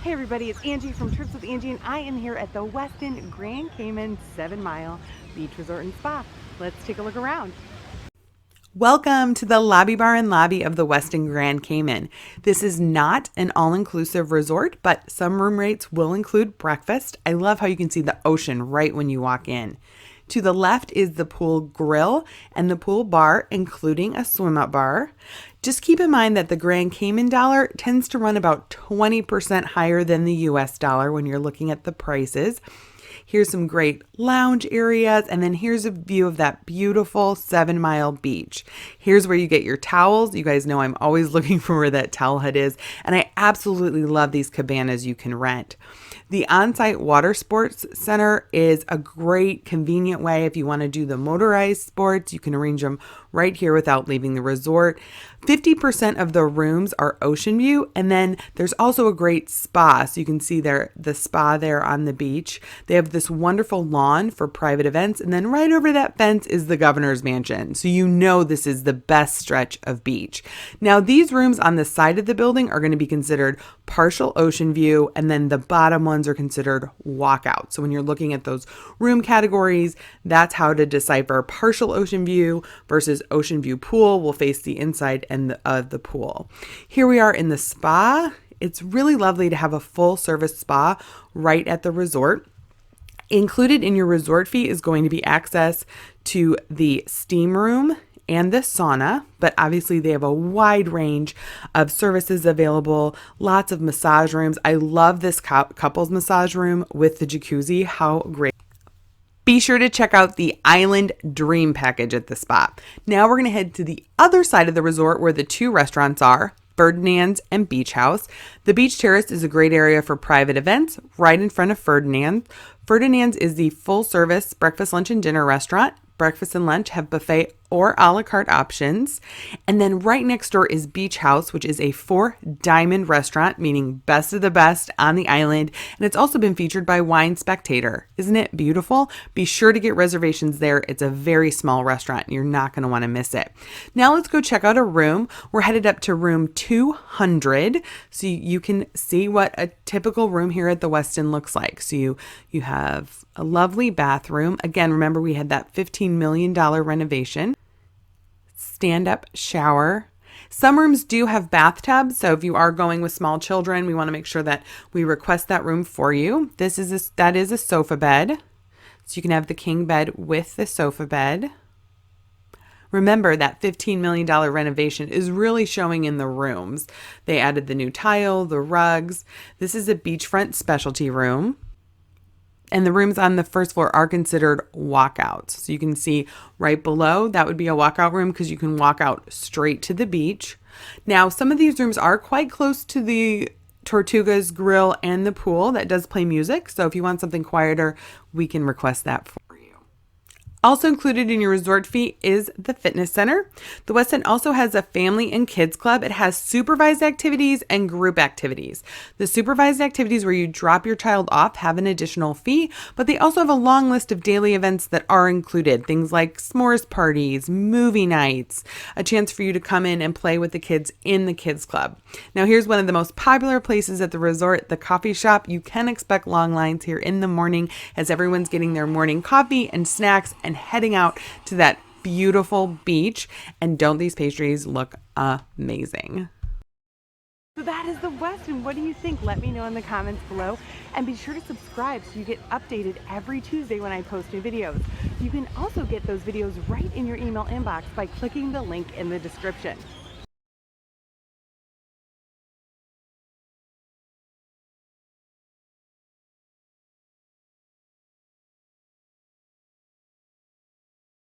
Hey everybody, it's Angie from Trips with Angie, and I am here at the Westin Grand Cayman 7-Mile Beach Resort and Spa. Let's take a look around. Welcome to the lobby bar and lobby of the Westin Grand Cayman. This is not an all-inclusive resort, but some room rates will include breakfast. I love how you can see the ocean right when you walk in. To the left is the pool grill and the pool bar, including a swim-up bar. Just keep in mind that the Grand Cayman dollar tends to run about 20% higher than the US dollar when you're looking at the prices. Here's some great lounge areas, and then here's a view of that beautiful 7-Mile beach. Here's where you get your towels. You guys know I'm always looking for where that towel head is, and I absolutely love these cabanas you can rent. The on-site water sports center is a great, convenient way if you want to do the motorized sports. You can arrange them right here without leaving the resort. 50% of the rooms are ocean view, and then there's also a great spa. So you can see there the spa there on the beach. They have this wonderful lawn for private events, and then right over that fence is the governor's mansion. So you know this is the best stretch of beach. Now these rooms on the side of the building are going to be considered partial ocean view, and then the bottom ones are considered walkout. So when you're looking at those room categories, that's how to decipher partial ocean view versus ocean view pool will face the inside and the pool. Here we are in the spa. It's really lovely to have a full service spa right at the resort. Included in your resort fee is going to be access to the steam room and the sauna, but obviously they have a wide range of services available, lots of massage rooms. I love this couples massage room with the jacuzzi. How great. Be sure to check out the Island Dream package at the spa. Now we're going to head to the other side of the resort where the two restaurants are, Ferdinand's and Beach House. The Beach Terrace is a great area for private events right in front of Ferdinand's. Ferdinand's is the full service breakfast, lunch, and dinner restaurant. Breakfast and lunch have buffet or a la carte options. And then right next door is Beach House, which is a 4-diamond restaurant, meaning best of the best on the island. And it's also been featured by Wine Spectator. Isn't it beautiful? Be sure to get reservations there. It's a very small restaurant. You're not going to want to miss it. Now let's go check out a room. We're headed up to room 200. So you can see what a typical room here at the Westin looks like. So you have a lovely bathroom. Again, remember we had that $15 million renovation. Stand-up shower. Some rooms do have bathtubs, so if you are going with small children, we want to make sure that we request that room for you. That is a sofa bed, so you can have the king bed with the sofa bed. Remember that $15 million renovation is really showing in the rooms. They added the new tile, the rugs. This is a beachfront specialty room. And the rooms on the first floor are considered walkouts. So you can see right below, that would be a walkout room because you can walk out straight to the beach. Now, some of these rooms are quite close to the Tortuga's Grill and the pool that does play music. So if you want something quieter, we can request that for you. Also included in your resort fee is the fitness center. The Westin also has a family and kids club. It has supervised activities and group activities. The supervised activities where you drop your child off have an additional fee, but they also have a long list of daily events that are included. Things like s'mores parties, movie nights, a chance for you to come in and play with the kids in the kids club. Now here's one of the most popular places at the resort, the coffee shop. You can expect long lines here in the morning as everyone's getting their morning coffee and snacks and heading out to that beautiful beach. And don't these pastries look amazing? So that is the Westin. What do you think? Let me know in the comments below, and be sure to subscribe so you get updated every Tuesday when I post new videos. You can also get those videos right in your email inbox by clicking the link in the description.